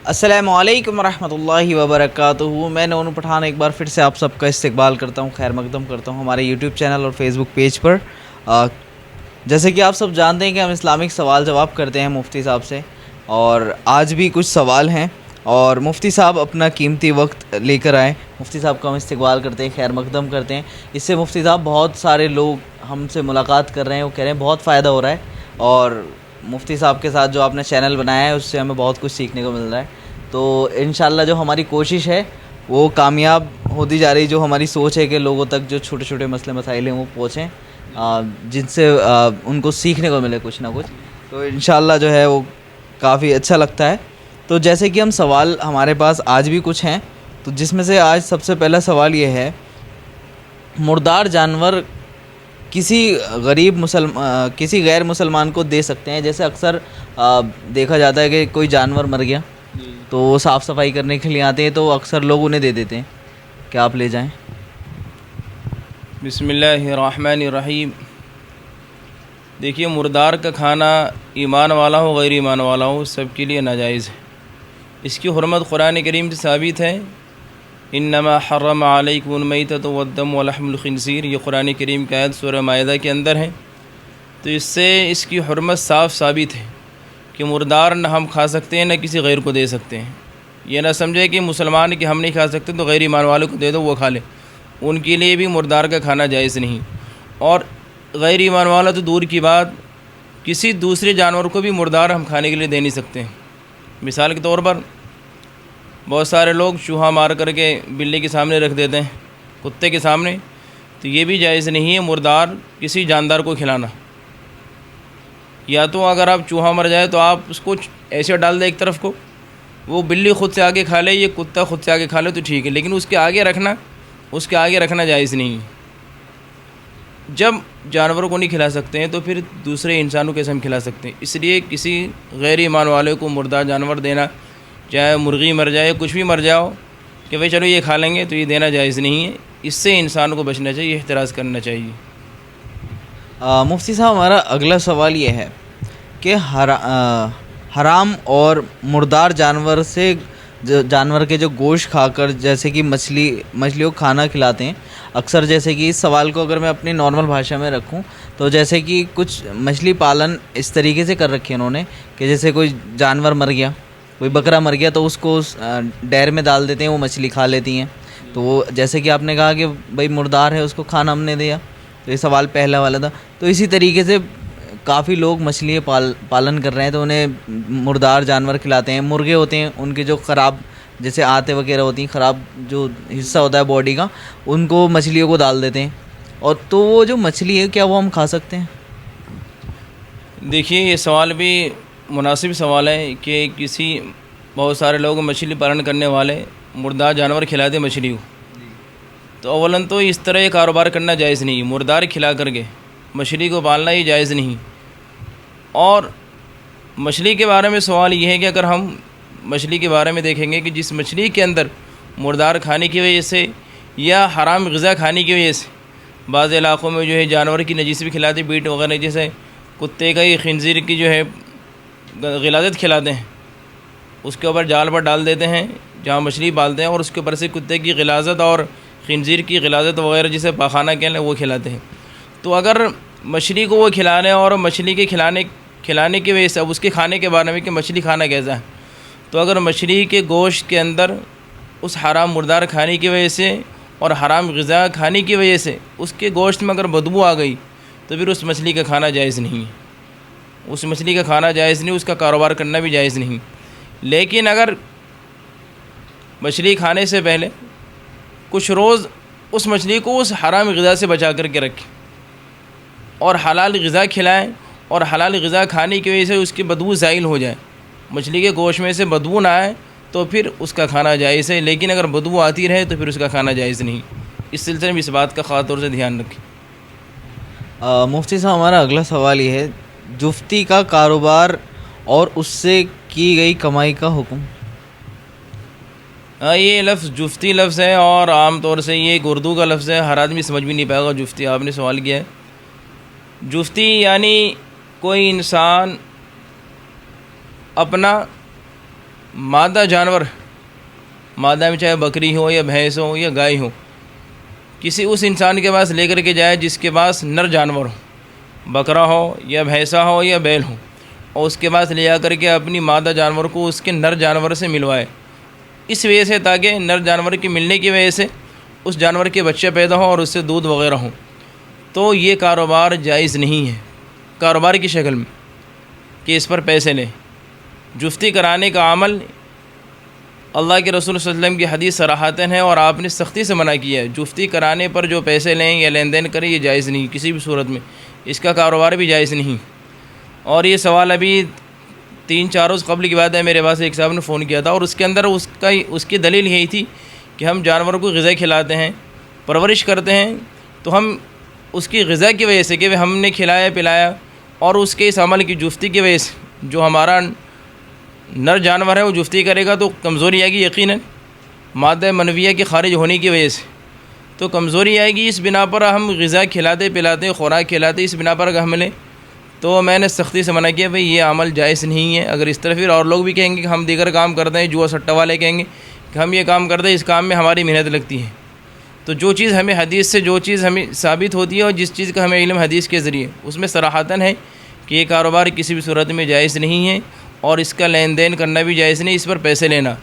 السلام علیکم ورحمۃ اللہ وبرکاتہ. میں نون پٹھان ایک بار پھر سے آپ سب کا استقبال کرتا ہوں, خیر مقدم کرتا ہوں ہمارے یوٹیوب چینل اور فیس بک پیج پر. جیسے کہ آپ سب جانتے ہیں کہ ہم اسلامک سوال جواب کرتے ہیں مفتی صاحب سے, اور آج بھی کچھ سوال ہیں اور مفتی صاحب اپنا قیمتی وقت لے کر آئے. مفتی صاحب کا ہم استقبال کرتے ہیں, خیر مقدم کرتے ہیں. اس سے مفتی صاحب بہت سارے لوگ ہم سے ملاقات کر رہے ہیں, وہ کہہ رہے ہیں بہت فائدہ ہو رہا ہے, اور مفتی صاحب کے ساتھ جو آپ نے چینل بنایا ہے اس سے ہمیں بہت کچھ سیکھنے کو مل رہا ہے. تو انشاءاللہ جو ہماری کوشش ہے وہ کامیاب ہوتی جا رہی. جو ہماری سوچ ہے کہ لوگوں تک جو چھوٹے چھوٹے مسئلے مسائل ہیں وہ پہنچیں, جن سے ان کو سیکھنے کو ملے کچھ نہ کچھ, تو انشاءاللہ جو ہے وہ کافی اچھا لگتا ہے. تو جیسے کہ ہم سوال ہمارے پاس آج بھی کچھ ہیں, تو جس میں سے آج سب سے پہلا سوال یہ ہے, مردار جانور کسی غیر مسلمان کو دے سکتے ہیں؟ جیسے اکثر دیکھا جاتا ہے کہ کوئی جانور مر گیا تو وہ صاف صفائی کرنے کے لیے آتے ہیں, تو اکثر لوگ انہیں دے دیتے ہیں. کیا آپ لے جائیں؟ بسم اللہ الرحمن الرحیم. دیکھیے, مردار کا کھانا ایمان والا ہو غیر ایمان والا ہو سب کے لیے ناجائز ہے. اس کی حرمت قرآن کریم سے ثابت ہے. انما حرم علیکم المیتۃ والدم ولحم الخنزیر, یہ قرآن کریم کی آیت سورہ مائدہ کے اندر ہے. تو اس سے اس کی حرمت صاف ثابت ہے کہ مردار نہ ہم کھا سکتے ہیں نہ کسی غیر کو دے سکتے ہیں. یہ نہ سمجھے کہ مسلمان کہ ہم نہیں کھا سکتے تو غیر ایمان والوں کو دے دو وہ کھا لے, ان کے لیے بھی مردار کا کھانا جائز نہیں. اور غیر ایمان والا تو دور کی بات, کسی دوسرے جانور کو بھی مردار ہم کھانے کے لیے دے نہیں سکتے ہیں. مثال کے طور پر بہت سارے لوگ چوہا مار کر کے بلی کے سامنے رکھ دیتے ہیں, کتے کے سامنے, تو یہ بھی جائز نہیں ہے مردار کسی جاندار کو کھلانا. یا تو اگر آپ چوہا مر جائے تو آپ اس کو ایسے ڈال دیں ایک طرف کو, وہ بلی خود سے آگے کھا لے, یہ کتا خود سے آگے کھا لے تو ٹھیک ہے, لیکن اس کے آگے رکھنا جائز نہیں ہے. جب جانوروں کو نہیں کھلا سکتے ہیں تو پھر دوسرے انسانوں کیسے ہم کھلا سکتے ہیں؟ اس لیے کسی غیر ایمان والے کو مردار جانور دینا, چاہے مرغی مر جائے کچھ بھی مر جاؤ کہ بھئی چلو یہ کھا لیں گے, تو یہ دینا جائز نہیں ہے. اس سے انسان کو بچنا چاہیے, احتراز کرنا چاہیے. مفتی صاحب, ہمارا اگلا سوال یہ ہے کہ حرام اور مردار جانور کے جو گوشت کھا کر, جیسے کہ مچھلیوں کو کھانا کھلاتے ہیں اکثر. جیسے کہ اس سوال کو اگر میں اپنی نارمل بھاشا میں رکھوں تو جیسے کہ کچھ مچھلی پالن اس طریقے سے کر رکھے انہوں نے کہ جیسے کوئی جانور مر گیا, کوئی بکرا مر گیا, تو اس کو ڈیر میں ڈال دیتے ہیں, وہ مچھلی کھا لیتی ہیں. تو وہ جیسے کہ آپ نے کہا کہ بھائی مردار ہے اس کو کھانا ہم نے دیا, تو یہ سوال پہلا والا تھا. تو اسی طریقے سے کافی لوگ مچھلی پالن کر رہے ہیں تو انہیں مردار جانور کھلاتے ہیں. مرغے ہوتے ہیں, ان کے جو خراب جیسے آتے وغیرہ ہوتی ہیں, خراب جو حصہ ہوتا ہے باڈی کا, ان کو مچھلیوں کو ڈال دیتے ہیں. اور تو وہ جو مچھلی ہے کیا وہ ہم کھا سکتے ہیں؟ دیکھیے, یہ سوال بھی مناسب سوال ہے کہ بہت سارے لوگ مچھلی پالن کرنے والے مردار جانور کھلاتے مچھلی کو. تو اولاً تو اس طرح یہ کاروبار کرنا جائز نہیں, مردار کھلا کر کے مچھلی کو پالنا ہی جائز نہیں. اور مچھلی کے بارے میں سوال یہ ہے کہ اگر ہم مچھلی کے بارے میں دیکھیں گے کہ جس مچھلی کے اندر مردار کھانے کی وجہ سے یا حرام غذا کھانے کی وجہ سے بعض علاقوں میں جو ہے جانور کی نجیس بھی کھلاتے, بیٹ وغیرہ, جیسے کتے کا ہی خنزیر کی جو ہے غلاظت کھلاتے ہیں, اس کے اوپر جال پر ڈال دیتے ہیں جہاں مچھلی پالتے ہیں, اور اس کے اوپر سے کتے کی غلاظت اور خنزیر کی غلاظت وغیرہ جسے پاخانہ کہتے ہیں وہ کھلاتے ہیں. تو اگر مچھلی کو وہ کھلا رہے ہیں اور مچھلی کے کھلانے کی وجہ سے, اب اس کے کھانے کے بارے میں کہ مچھلی کھانا کیسا ہے, تو اگر مچھلی کے گوشت کے اندر اس حرام مردار کھانے کی وجہ سے اور حرام غذا کھانے کی وجہ سے اس کے گوشت میں اگر بدبو آ گئی تو پھر اس مچھلی کا کھانا جائز نہیں ہے. اس مچھلی کا کھانا جائز نہیں, اس کا کاروبار کرنا بھی جائز نہیں. لیکن اگر مچھلی کھانے سے پہلے کچھ روز اس مچھلی کو اس حرام غذا سے بچا کر کے رکھیں اور حلال غذا کھلائیں, اور حلال غذا کھانے کی وجہ سے اس کی بدبو زائل ہو جائے, مچھلی کے گوشت میں سے بدبو نہ آئے, تو پھر اس کا کھانا جائز ہے. لیکن اگر بدبو آتی رہے تو پھر اس کا کھانا جائز نہیں. اس سلسلے میں اس بات کا خاص طور سے دھیان رکھیں. مفتی صاحب, ہمارا اگلا سوال یہ ہے, جفتی کا کاروبار اور اس سے کی گئی کمائی کا حکم. یہ لفظ جفتی لفظ ہے, اور عام طور سے یہ ایک اردو کا لفظ ہے, ہر آدمی سمجھ بھی نہیں پائے گا. جفتی آپ نے سوال کیا ہے, جفتی یعنی کوئی انسان اپنا مادہ جانور، مادہ میں چاہے بکری ہو یا بھینس ہو یا گائے ہو، کسی اس انسان کے پاس لے کر کے جائے جس کے پاس نر جانور ہو، بکرا ہو یا بھینسا ہو یا بیل ہو، اور اس کے پاس لے جا کر کے اپنی مادہ جانور کو اس کے نر جانور سے ملوائے، اس وجہ سے تاکہ نر جانور کے ملنے کی وجہ سے اس جانور کے بچے پیدا ہوں اور اس سے دودھ وغیرہ ہوں، تو یہ کاروبار جائز نہیں ہے کاروبار کی شکل میں کہ اس پر پیسے لیں۔ جفتی کرانے کا عمل اللہ کے رسول صلی اللہ علیہ وسلم کی حدیث صراحتاً ہے اور آپ نے سختی سے منع کیا ہے۔ جفتی کرانے پر جو پیسے لیں یا لین دین کریں یہ جائز نہیں، کسی بھی صورت میں اس کا کاروبار بھی جائز نہیں۔ اور یہ سوال ابھی 3-4 روز قبل کی بات ہے، میرے پاس ایک صاحب نے فون کیا تھا اور اس کے اندر اس کی دلیل یہی تھی کہ ہم جانوروں کو غذا کھلاتے ہیں، پرورش کرتے ہیں، تو ہم اس کی غذا کی وجہ سے کہ ہم نے کھلایا پلایا اور اس کے اس عمل کی جفتی کی وجہ سے جو ہمارا نر جانور ہے وہ جفتی کرے گا تو کمزوری آئے گی، یقیناً مادہ منویہ کے خارج ہونے کی وجہ سے تو کمزوری آئے گی۔ اس بنا پر ہم غذا کھلاتے پلاتے خوراک کھلاتے اس بنا پر اگر ہم لیں تو میں نے سختی سے منع کیا، بھئی یہ عمل جائز نہیں ہے۔ اگر اس طرح پھر اور لوگ بھی کہیں گے کہ ہم دیگر کام کرتے ہیں، جوا سٹہ والے کہیں گے کہ ہم یہ کام کرتے ہیں، اس کام میں ہماری محنت لگتی ہے، تو جو چیز ہمیں حدیث سے جو چیز ہمیں ثابت ہوتی ہے اور جس چیز کا ہمیں علم حدیث کے ذریعے اس میں صراحتاً ہے کہ یہ کاروبار کسی بھی صورت میں جائز نہیں ہے اور اس کا لین دین کرنا بھی جائز نہیں، اس پر پیسے لینا،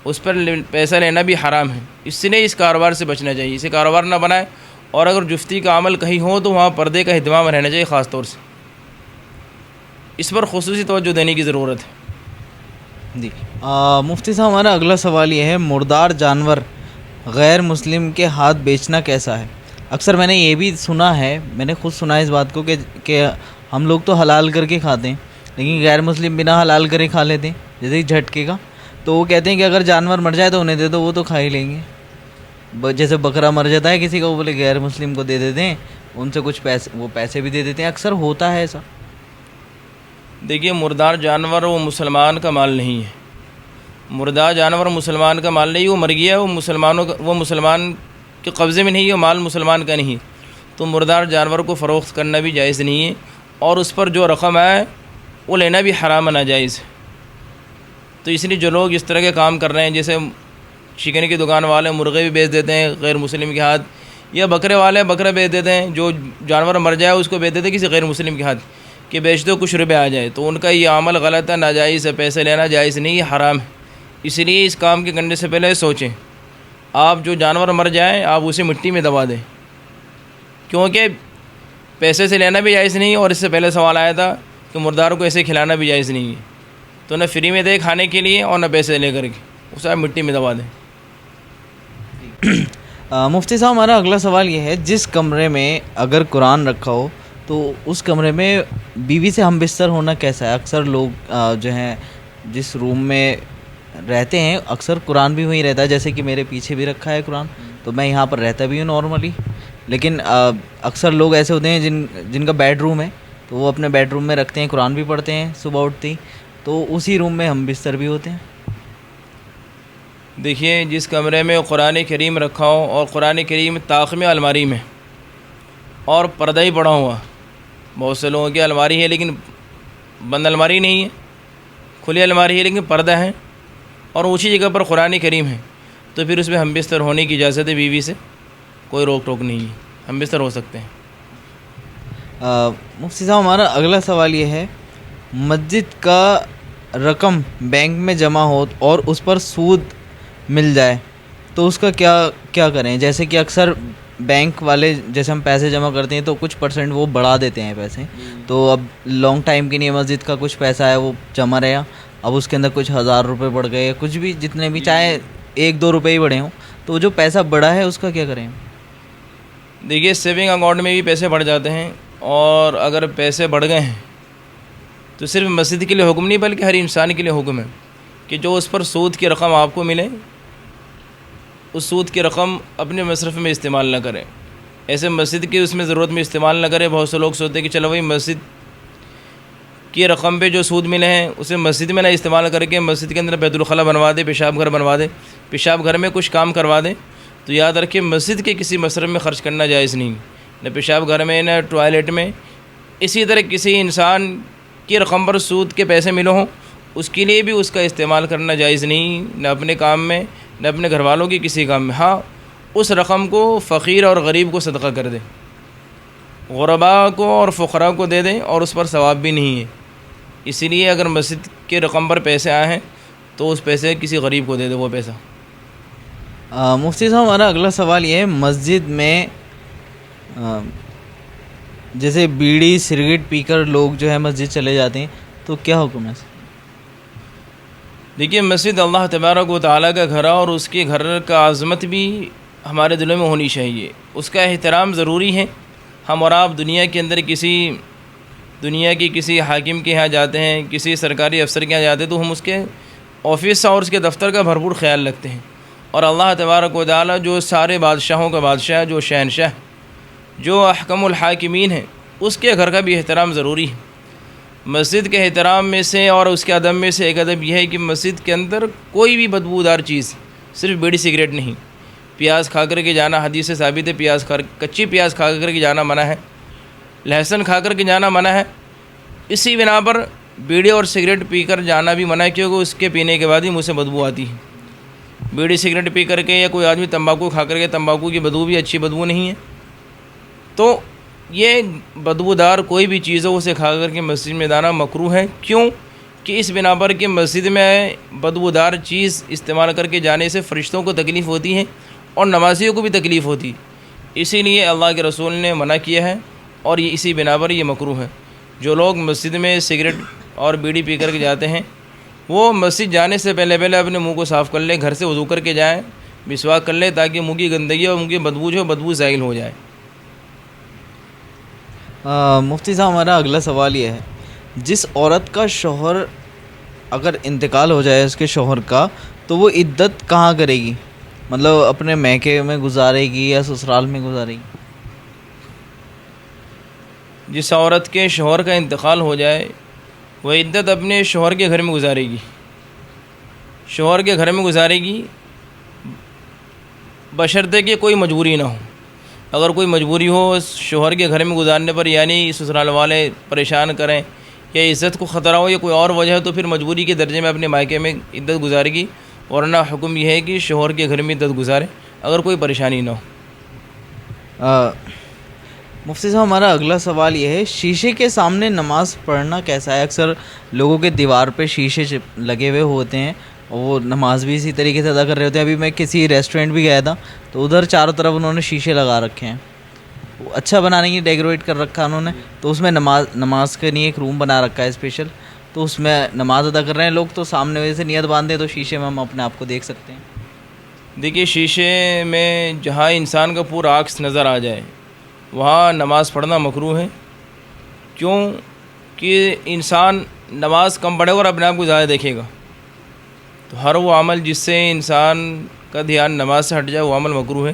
اس پر پیسہ لینا بھی حرام ہے، اس لیے اس کاروبار سے بچنا چاہیے، اسے کاروبار نہ بنائے۔ اور اگر جفتی کا عمل کہیں ہو تو وہاں پردے کا اہتمام رہنا چاہیے، خاص طور سے اس پر خصوصی توجہ دینے کی ضرورت ہے۔ جی مفتی صاحب، ہمارا اگلا سوال یہ ہے، مردار جانور غیر مسلم کے ہاتھ بیچنا کیسا ہے؟ اکثر میں نے یہ بھی سنا ہے، میں نے خود سنا ہے اس بات کو کہ ہم لوگ تو حلال کر کے کھاتے ہیں لیکن غیر مسلم بنا حلال کرے کھا لیتے ہیں، جیسے جھٹکے کا، تو وہ کہتے ہیں کہ اگر جانور مر جائے تو انہیں دے دو، وہ تو کھا ہی لیں گے۔ جیسے بکرا مر جاتا ہے کسی کا، وہ بولے غیر مسلم کو دے دیتے ہیں، ان سے کچھ پیسے، وہ پیسے بھی دے دیتے ہیں، اکثر ہوتا ہے ایسا۔ دیکھیے، مردار جانور وہ مسلمان کا مال نہیں ہے، مردار جانور مسلمان کا مال نہیں، وہ مر گیا، وہ مسلمان کے قبضے میں نہیں ہے، وہ مال مسلمان کا نہیں، تو مردار جانور کو فروخت کرنا بھی جائز نہیں ہے اور اس پر جو رقم ہے وہ لینا بھی حرام ناجائز ہے۔ تو اس لیے جو لوگ اس طرح کے کام کر رہے ہیں، جیسے چکن کی دکان والے مرغے بھی بیچ دیتے ہیں غیر مسلم کے ہاتھ، یا بکرے والے بکرا بیچ دیتے ہیں، جو جانور مر جائے اس کو بیچ دیتے ہیں کسی غیر مسلم کے ہاتھ کہ بیچ دو کچھ روپے آ جائے، تو ان کا یہ عمل غلط ہے، ناجائز ہے، پیسے لینا جائز نہیں ہے، حرام ہے۔ اس لیے اس کام کے کرنے سے پہلے سوچیں، آپ جو جانور مر جائیں آپ اسے مٹی میں دبا دیں، کیونکہ پیسے سے لینا بھی جائز نہیں ہے، اور اس سے پہلے سوال آیا تھا کہ مردار کو ایسے کھلانا بھی جائز نہیں ہے، تو نہ فری میں دے کھانے کے لیے اور نہ پیسے لے کر کے، اسے آپ مٹی میں دبا دیں۔ مفتی صاحب، ہمارا اگلا سوال یہ ہے، جس کمرے میں اگر قرآن رکھا ہو تو اس کمرے میں بیوی سے ہم بستر ہونا کیسا ہے؟ اکثر لوگ جو ہیں جس روم میں رہتے ہیں اکثر قرآن بھی وہیں رہتا ہے، جیسے کہ میرے پیچھے بھی رکھا ہے قرآن، تو میں یہاں پر رہتا بھی ہوں نارملی، لیکن اکثر لوگ ایسے ہوتے ہیں جن کا بیڈ روم ہے تو وہ اپنے بیڈ روم میں رکھتے ہیں، قرآن بھی پڑھتے ہیں صبح اٹھتے ہی، تو اسی روم میں ہم بستر بھی ہوتے ہیں۔ دیکھیے، جس کمرے میں قرآن کریم رکھا ہو اور قرآن کریم طاق میں الماری میں اور پردہ ہی پڑا ہوا، بہت سے لوگوں کی الماری ہے لیکن بند الماری نہیں ہے، کھلی الماری ہے لیکن پردہ ہے، اور اونچی جگہ پر قرآن کریم ہے، تو پھر اس میں ہم بستر ہونے کی اجازت ہے، بیوی سے کوئی روک ٹوک نہیں ہے، ہم بستر ہو سکتے ہیں۔ مفتی صاحب، ہمارا اگلا سوال یہ ہے، مسجد کا رقم بینک میں جمع ہو اور اس پر سود مل جائے تو اس کا کیا کریں؟ جیسے کہ اکثر بینک والے جیسے ہم پیسے جمع کرتے ہیں تو کچھ پرسنٹ وہ بڑھا دیتے ہیں پیسے، تو اب لانگ ٹائم کے لیے مسجد کا کچھ پیسہ ہے وہ جمع رہا، اب اس کے اندر کچھ 1000 روپے بڑھ گئے، کچھ بھی جتنے بھی چاہے 1-2 روپے ہی بڑھے ہوں، تو جو پیسہ بڑھا ہے اس کا کیا کریں؟ دیکھیے، سیونگ اکاؤنٹ میں بھی پیسے بڑھ جاتے ہیں، اور اگر پیسے بڑھ گئے ہیں تو صرف مسجد کے لیے حکم نہیں بلکہ ہر انسان کے لیے حکم ہے کہ جو اس پر سود کی رقم آپ کو ملے اس سود کی رقم اپنے مصرف میں استعمال نہ کریں، ایسے مسجد کی اس میں ضرورت میں استعمال نہ کریں۔ بہت سے لوگ سوچتے ہیں کہ چلو بھائی مسجد کی رقم پہ جو سود ملے ہیں اسے مسجد میں نہ استعمال کر کے مسجد کے اندر بیت الخلاء بنوا دے، پیشاب گھر بنوا دے، پیشاب گھر میں کچھ کام کروا دیں، تو یاد رکھیں مسجد کے کسی مصرف میں خرچ کرنا جائز نہیں، نہ پیشاب گھر میں نہ ٹوائلٹ میں۔ اسی طرح کسی انسان کی رقم پر سود کے پیسے ملے ہوں اس کے لیے بھی اس کا استعمال کرنا جائز نہیں، نہ اپنے کام میں نہ اپنے گھر والوں کے کسی کام میں۔ ہاں اس رقم کو فقیر اور غریب کو صدقہ کر دیں، غرباء کو اور فقراء کو دے دیں، اور اس پر ثواب بھی نہیں ہے۔ اسی لیے اگر مسجد کے رقم پر پیسے آئے ہیں تو اس پیسے کسی غریب کو دے دے وہ پیسہ۔ مفتی صاحب ہمارا اگلا سوال یہ ہے، مسجد میں جیسے بیڑی سگریٹ پی کر لوگ جو ہے مسجد چلے جاتے ہیں تو کیا حکم ہے؟ دیکھیے مسجد اللہ تبارک و تعالیٰ کا گھر ہے، اور اس کے گھر کا عظمت بھی ہمارے دلوں میں ہونی چاہیے، اس کا احترام ضروری ہے۔ ہم اور آپ دنیا کے اندر دنیا کی کسی حاکم کے یہاں جاتے ہیں، کسی سرکاری افسر کے یہاں جاتے ہیں تو ہم اس کے آفس اور اس کے دفتر کا بھرپور خیال رکھتے ہیں، اور اللہ تبارک و تعالیٰ جو سارے بادشاہوں کا بادشاہ، جو شہنشاہ، جو احکم الحاکمین ہیں، اس کے گھر کا بھی احترام ضروری ہے۔ مسجد کے احترام میں سے اور اس کے ادب میں سے ایک ادب یہ ہے کہ مسجد کے اندر کوئی بھی بدبودار چیز، صرف بیڑی سگریٹ نہیں، پیاز کھا کر کے جانا حدیث سے ثابت ہے، کچی پیاز کھا کر کے جانا منع ہے، لہسن کھا کر کے جانا منع ہے۔ اسی بنا پر بیڑی اور سگریٹ پی کر جانا بھی منع ہے، کیونکہ اس کے پینے کے بعد ہی منہ سے بدبو آتی ہے۔ بیڑی سگریٹ پی کر کے یا کوئی آدمی تمباکو کھا کر کے، تمباکو کی بدبو بھی اچھی بدبو نہیں ہے، تو یہ بدبودار کوئی بھی چیز ہو اسے کھا کر کے مسجد میں جانا مکروہ ہے۔ کیوں کہ اس بنا پر کہ مسجد میں بدبودار چیز استعمال کر کے جانے سے فرشتوں کو تکلیف ہوتی ہے اور نمازیوں کو بھی تکلیف ہوتی ہے، اسی لیے اللہ کے رسول نے منع کیا ہے، اور یہ اسی بنا پر یہ مکروہ ہے۔ جو لوگ مسجد میں سگریٹ اور بیڑی پی کر کے جاتے ہیں وہ مسجد جانے سے پہلے اپنے منہ کو صاف کر لیں، گھر سے وضو کر کے جائیں، مسواک کر لیں، تاکہ منہ کی گندگی اور منہ کی بدبو جو بدبو زائل ہو جائے۔ مفتی صاحب ہمارا اگلا سوال یہ ہے، جس عورت کا شوہر اگر انتقال ہو جائے اس کے شوہر کا، تو وہ عدت کہاں کرے گی؟ مطلب اپنے میکے میں گزارے گی یا سسرال میں گزارے گی؟ جس عورت کے شوہر کا انتقال ہو جائے وہ عدت اپنے شوہر کے گھر میں گزارے گی، شوہر کے گھر میں گزارے گی، بشرطے کہ کوئی مجبوری نہ ہو۔ اگر کوئی مجبوری ہو شوہر کے گھر میں گزارنے پر، یعنی سسرال والے پریشان کریں یا عزت کو خطرہ ہو یا کوئی اور وجہ ہے، تو پھر مجبوری کے درجے میں اپنے مائکے میں عدت گزارے گی، ورنہ حکم یہ ہے کہ شوہر کے گھر میں عدت گزارے اگر کوئی پریشانی نہ ہو۔ مفتی صاحب ہمارا اگلا سوال یہ ہے، شیشے کے سامنے نماز پڑھنا کیسا ہے؟ اکثر لوگوں کے دیوار پہ شیشے لگے ہوئے ہوتے ہیں اور وہ نماز بھی اسی طریقے سے ادا کر رہے ہوتے ہیں۔ ابھی میں کسی ریسٹورینٹ بھی گیا تھا تو ادھر چاروں طرف انہوں نے شیشے لگا رکھے ہیں، وہ اچھا بنانے کی ڈیکوریٹ کر رکھا انہوں نے، تو اس میں نماز کے لیے ایک روم بنا رکھا ہے اسپیشل، تو اس میں نماز ادا کر رہے ہیں لوگ، تو سامنے وجہ سے نیت باندھے تو شیشے میں ہم اپنے آپ کو دیکھ سکتے ہیں۔ دیکھیے شیشے میں جہاں انسان کا پورا عکس نظر آ جائے وہاں نماز پڑھنا مکروہ ہے، کیوں کہ انسان نماز کم پڑھے اور اپنے آپ کو زیادہ دیکھے گا، تو ہر وہ عمل جس سے انسان کا دھیان نماز سے ہٹ جائے وہ عمل مکروہ ہے،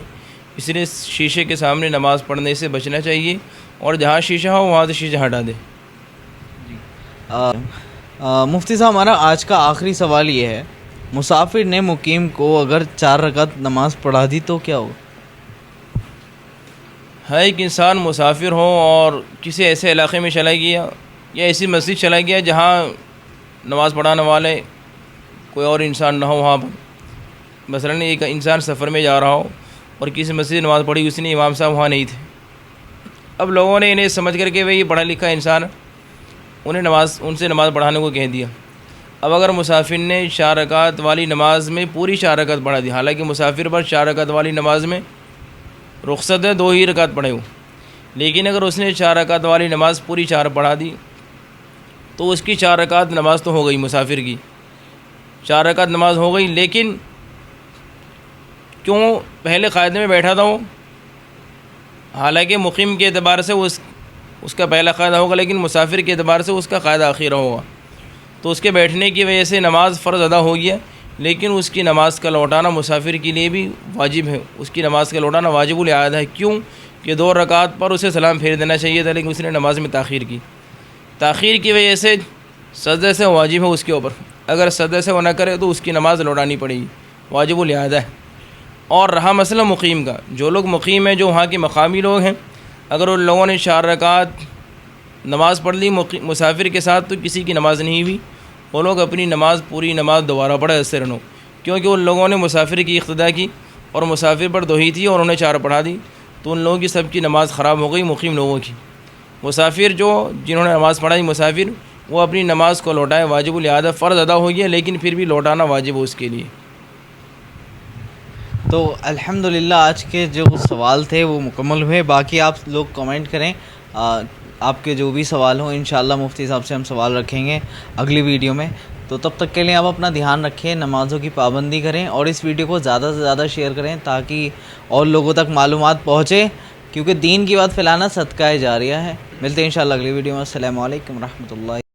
اس لیے شیشے کے سامنے نماز پڑھنے سے بچنا چاہیے، اور جہاں شیشہ ہو وہاں سے شیشہ ہٹا دے۔ مفتی صاحب ہمارا آج کا آخری سوال یہ ہے، مسافر نے مقیم کو اگر 4 رکعت نماز پڑھا دی تو کیا ہوگا؟ ہر ایک انسان مسافر ہو اور کسی ایسے علاقے میں چلا گیا یا ایسی مسجد چلا گیا جہاں نماز پڑھانے والے کوئی اور انسان نہ ہو، وہاں پر مثلاً ایک انسان سفر میں جا رہا ہو اور کسی مسجد نماز پڑھی، اس نے امام صاحب وہاں نہیں تھے، اب لوگوں نے انہیں سمجھ کر کے یہ پڑھا لکھا انسان ان سے نماز پڑھانے کو کہہ دیا۔ اب اگر مسافر نے 4 رکعت والی نماز میں پوری 4 رکعت پڑھا دی، حالانکہ مسافر پر 4 رکعت والی نماز میں رخصت ہے 2 ہی رکعت پڑھے ہو، لیکن اگر اس نے 4 رکعت والی نماز پوری 4 پڑھا دی تو اس کی 4 رکعت نماز تو ہو گئی، مسافر کی 4 رکعت نماز ہو گئی، لیکن کیوں پہلے قاعدے میں بیٹھا تھا وہ، حالانکہ مقیم کے اعتبار سے اس کا پہلا قاعدہ ہوگا، لیکن مسافر کے اعتبار سے اس کا قاعدہ آخرہ ہوگا، تو اس کے بیٹھنے کی وجہ سے نماز فرض ادا ہو گیا، لیکن اس کی نماز کا لوٹانا مسافر کے لیے بھی واجب ہے، اس کی نماز کا لوٹانا واجب الاعادہ ہے۔ کیوں کہ 2 رکعت پر اسے سلام پھیر دینا چاہیے تھا، لیکن اس نے نماز میں تاخیر کی وجہ سے سجدے سے واجب ہے اس کے اوپر، اگر سجدے سے وہ نہ کرے تو اس کی نماز لوٹانی پڑے گی، واجب الاعادہ ہے۔ اور رہا مسئلہ مقیم کا، جو لوگ مقیم ہیں، جو وہاں کے مقامی لوگ ہیں، اگر ان لوگوں نے 4 رکعت نماز پڑھ لی مسافر کے ساتھ تو کسی کی نماز نہیں ہوئی، وہ لوگ اپنی نماز پوری نماز دوبارہ پڑھے اس سے رنو، کیونکہ ان لوگوں نے مسافر کی اقتدا کی اور مسافر پر 2 ہی تھی اور انہیں 4 پڑھا دی، تو ان لوگوں کی سب کی نماز خراب ہو گئی مقیم لوگوں کی۔ مسافر جنہوں نے نماز پڑھائی مسافر، وہ اپنی نماز کو لوٹائے، واجب الاعادہ فرض ادا ہو گیا لیکن پھر بھی لوٹانا واجب ہو اس کے لیے۔ تو الحمدللہ آج کے جو سوال تھے وہ مکمل ہوئے، باقی آپ لوگ کمنٹ کریں، آپ کے جو بھی سوال ہوں انشاءاللہ مفتی صاحب سے ہم سوال رکھیں گے اگلی ویڈیو میں۔ تو تب تک کے لیے آپ اپنا دھیان رکھیں، نمازوں کی پابندی کریں اور اس ویڈیو کو زیادہ سے زیادہ شیئر کریں تاکہ اور لوگوں تک معلومات پہنچے، کیونکہ دین کی بات پھیلانا صدقہ جاریہ ہے۔ ملتے ہیں انشاءاللہ اگلی ویڈیو میں۔ السلام علیکم ورحمۃ اللہ۔